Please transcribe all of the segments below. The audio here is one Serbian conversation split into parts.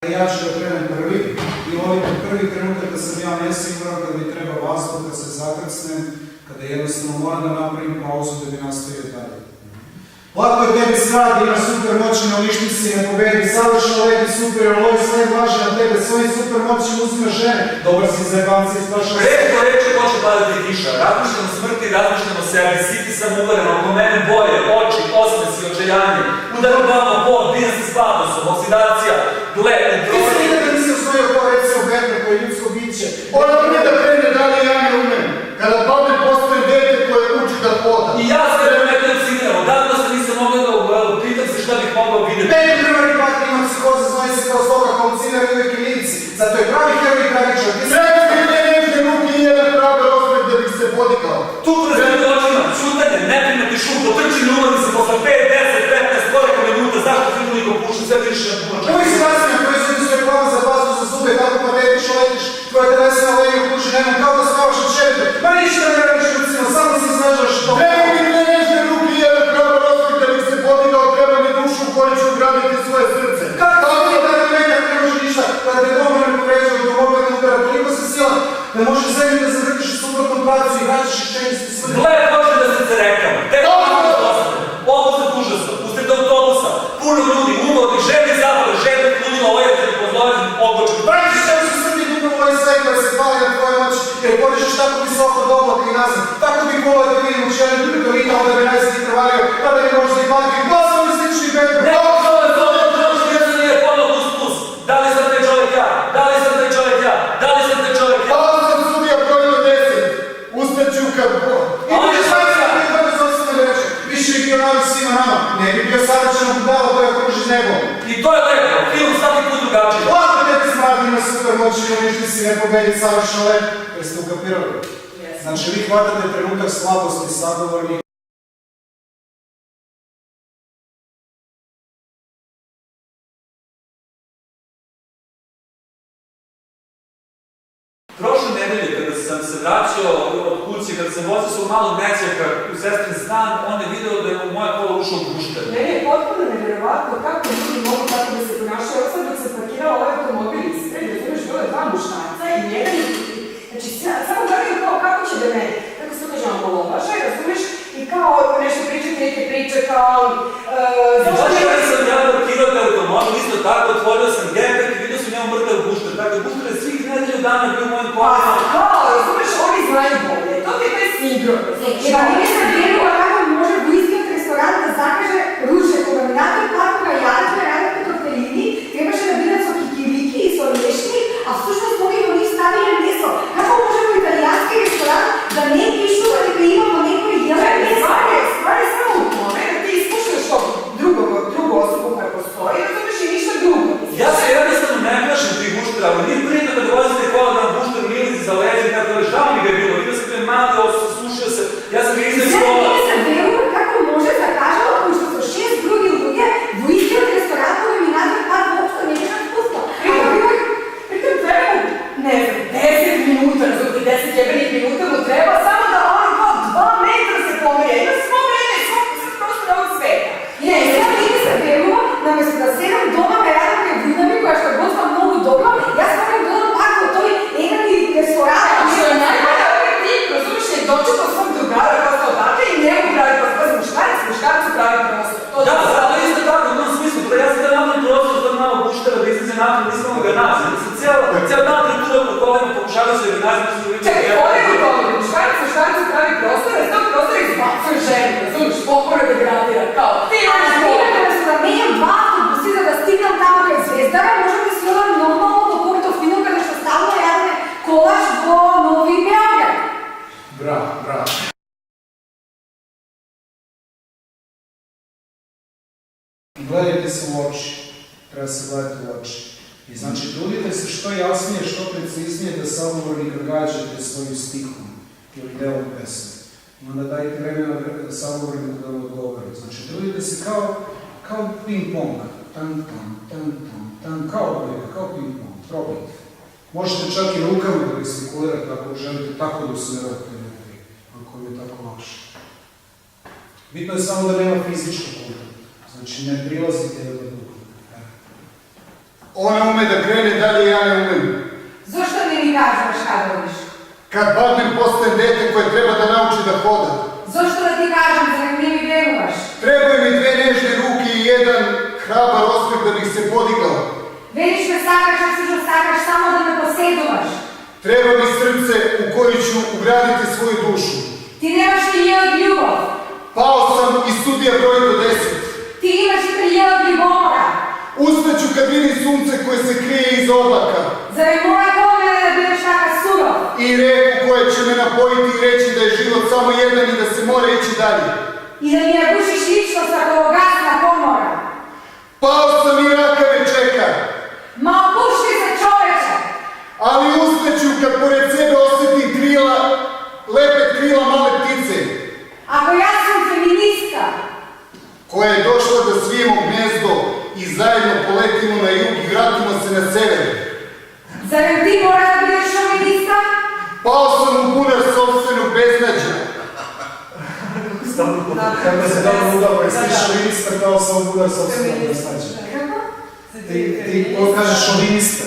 Ja ću da krenem prvi i ovaj prvi trenutak da sam ja nesiguran, kada mi treba vazduh, da se zakrcnem, kada jednostavno moram da napravim pauzu da bi nastavio dalje. Lako je tebi strad, imaš super moći, ne uništi si, ne pobedi, savršeno leti super, lovi sve važe na tebe, svojim super moći uzima žene, dobar si za jebanci i spašao se. Retko reče počne padati kiša, razmišljam o smrti, razmišljam o sebi, siti sam uveren, oko mene boje, oči, osmesi, očajanje, udar u glavu, pod, bijem se s patosom, oksidacija, gled, Ti se nikada nisi osvojio kao recimo vetra koje je ljudsko biće. Ona prije da krene da li ja ne umem. Kada pamet postoje dete koje uči da hoda. I ja sve vreme citiramo, davno se nisam mogao, pitam se šta bih mogao vidjeti. Meni prvari pati ima psihoza, zove se kao stoka, halucinari i uvijek linici. Zato je pravi heroj i pravičan. Sreći mi dve nežne ruke i jedan pravi osmeh da bih se podigao. Tu prezirati očima, čutanje, neprimeti šum, dotrči na ulovi se posle 5, 10, 15, koliko minuta, zašto film niko puša, sve više na puno čak. Uvi si nasmija koji su ti svoje plava za bazu za zube, tako pa tetiš, letiš, tvoja telesna leju kuži, nemam kao da spavaš od šepe. Ma ništa ne radiš rucima, samo se znažaš to. Treba mi dve nežne ruke i jedan pravi osmeh da bih se podigao, treba mi dušu u koju ću ugraditi svoje srce. Kako ti da ne menjak ne može ništa, kada te doma ne povređuje od domova ne udara, toliko se sila da možeš zemlju da zavrtiš u suprotnom pravcu i vraćaš rečenicu sve. Gled može da se cerekam, teko može da ostane, odlazak užasa, usred autobusa, puno ljudi, uvodi, žene zavore, žene ludilo, ojeđeni, pozloženi, ogločeni. Praviš što su Srbi dupno ovaj sve koja se hvali na tvoje moći, jer podižeš tako visoko do oblaka i nazad. Tako bih volao da vidim učenju pritorika, onda bi najsli krvario, kada bi možda i paliti glasom i slični Petra. Da li sam taj čovjek ja? Da li sam taj čovjek ja? Da li sam taj čovjek ja? Hvala sam sudija brojno 10. Ustaću kad bo. I ti je šta se ne treba za osnovne reče. Više bi bio navik svima nama. Ne bi bio savršeno budala koja kruži nebom. I to je lepo. Film svaki put drugačiji. Lako tebi smradi na super moći i uništi si ne pobedi savršeno lep. Jer ste ukapirali. Znači vi hvatate trenutak slabosti, sagovorni. Prošle nedelje, kada sam se vraćao od kuće, kada sam vozio svog malog nećaka u sestrin stan, on je video da je u moje kola ušao gušter. Meni je potpuno nevjerovatno kako ljudi mogu tako da se ponašaju. Ovo sad dok sam parkirala ovaj automobil ispred, razumiješ, bilo je dva muškarca i jedan i... Znači, samo gledaju kao kako će da me, kako se kaže, omalovaže, razumiješ, i kao nešto pričati, neke priče, kao... Znači, kada sam ja parkirao taj automobil, isto tako, otvorio sam gepek i vidio sam njemu mrtav gušter. Dakle, gušter je svih nedelju dana bio u mojim kolima. Kao, razumiješ, oni znaju bolje. To ti je taj sindrom. Jer da nije sam vjerila kako može bliski od restorana da zakaže ruže kombinator parkoga i jadrne radne koktejlini, trebaše da birac o kikiriki i solješni, a u služnosti ovih onih stavili meso. Kako možemo italijanski restoran da ne pišu da neka imamo neko jele meso? Stvari samo u tome da ti ispuštaš tog drugu osobu koja postoji, razumiješ i ništa drugo. Ja se jednostavno ne plašim tih guštera, ali nije prijetno kada vozite kola da nam gušter milici za leđe, kako je žao mi ga je bilo, vidio sam kada je mali, slušao se, ja sam ga iznao iz kola. Ja nisam vjerila kako može zakažala koji što su 6 drugi druge bliski od restorana koji mi nazve par uopšto ne možem spustila. Pritom treba, ne znam, 10 minuta, razumiješ, 10 jebenih minuta mu treba, samo da ono kao 2 metra se pomerja, ima svo vreme, sve prosto na ovog sveta. Ne, ja nisam vjerila da me se da sedam doma me radim kaj Vujnavi koja što je godila mnogo dobro, ja sam vam gledala pak o toj enaki restorana. Što je najbolje ovaj tip, razumiješ, je dočekao svog drugara kao se odakle i njemu pravi prostor, muškarcu pravi prostor. Da, zato je isto tako, u tom smislu, da ja sam da napravim prostor za malo guštera, da izlaze napred, nisam ga nazi. Da sam cijel dan tretura po kolima, pokušavaju se ga nazi, da su uvijek... Čekaj, ovdje je dobro, muškarcu pravi prostor, a iz tog prostora izbacuje ženu, razumiješ, pokore degradira, kao ti imaš Kada su da menjam 2 autobusi da stignam tamo kaj Zvezdara, možda bi se ova normalno do Porto Fino kada što stavno jadne kolač do Novi Beograd. Bravo. Gledajte se u oči. Treba se gledati u oči. I znači, trudite se što jasnije, što preciznije da sagovornika gađate svojim stihom ili delom pesme. I onda dajte vremena da sagovorniku da vam odgovori. Znači, trudite se kao ping-pong. Kao ping-pong. Probajte. Možete čak i rukama da gestikulirate ako želite tako da usmeravate ljudi, ako vam je tako lakše. Bitno je samo da nema fizičkog kontakta. Znači, ne prilazite jedan do drugog. Ona ume da krene dalje, ja ne umem. Zašto mi ne kažeš kad voliš? Kad padnem postajem dete koje treba da nauči da hoda. Zašto da ti kažem, zar mi ne veruješ? Trebaju mi dve nežne ruke i jedan hrabar osmeh da bih se podigao. Veliš me sakaš samo da me posjedovaš. Treba mi srce u koje ću ugraditi svoju dušu. Ti nemaš ni jedan ljubav. Pao sam iz studija broj do 10. Ti imaš i jedan ljubomora. Ustaću kad vidim sunce koje se krije iz oblaka. Zar je moja komena da budeš takav surov? I reku koja će me napojiti i reći da je život samo jedan i da se mora ići dalje. I da mi nagušiš ličnost ako gasna komora. Pao sam i raka me čeka. Ma opušti se čoveče. Ali ustaću kad pored sebe osjetim krila, lepet krila male ptice. Ako ja sam feministka. Koja je došla da svijemo gnezdo i zajedno poletimo na jug i vratimo se na sever. Zar ti mora da budeš šovinista? Pao sam u bunar sobstvenog beznađa. Kako se dobro udalo, jesi ti šovinista kao sam udar sobstvenog beznađa. Ti kažeš šovinista,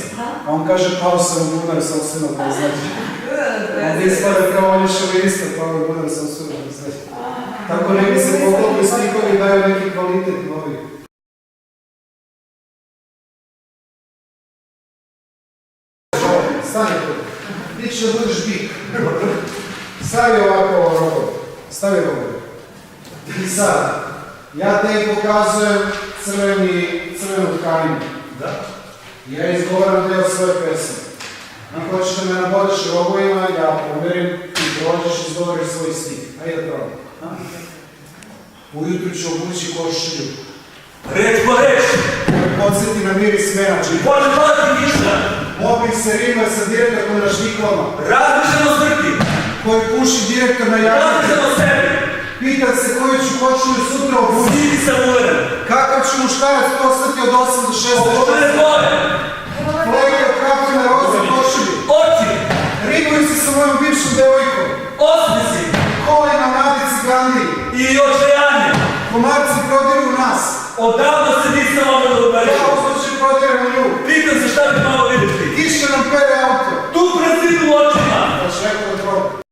a on kaže pao sam u bunar sobstvenog beznađa. Onda ispada kao on je šovinista, pao je u bunar sobstvenog beznađa. Tako neki se poklopi stikovi daju neki kvalitet novi. Stani tu. Ti ćeš da budeš bik. Stavi ovako robo. Stavi robo. I sad, ja te pokazujem crvenu tkaninu. Da. Ja izgovaram deo svoje pesme. Ti hoćeš da me nabodeš robovima, ja pomerim i prođeš i izgovoriš svoj stih. Ajde da probam. Ujutru ću obući košulju. Reč po reč! Podsjeti na miris menači. Bože, hvala ti ništa! Mobbing se rima sa direktorkom na Šniklama. Razmišljam o smrti! Koji puši direktor na javnosti. Razmišljam o sebi! Pitam se koju ću košulju sutra obući. Sidi sam uveren! Kakav ću muškarac postati od 8 do 16 Ovo mene boje! Flojke od kafe na roze košulji. Oči! Ribuju se sa mojom bivšom devojkom. Osmesi! Kolima Nadici Gandhi. I očajanje! Komarci prodiru nas. Odavno se nisam mogao da uberiš. Ja u slučaju prodiramo nju. Pitam se šta bih malo vidjeti. Kiša nam pere auto. Tu prazninu u oči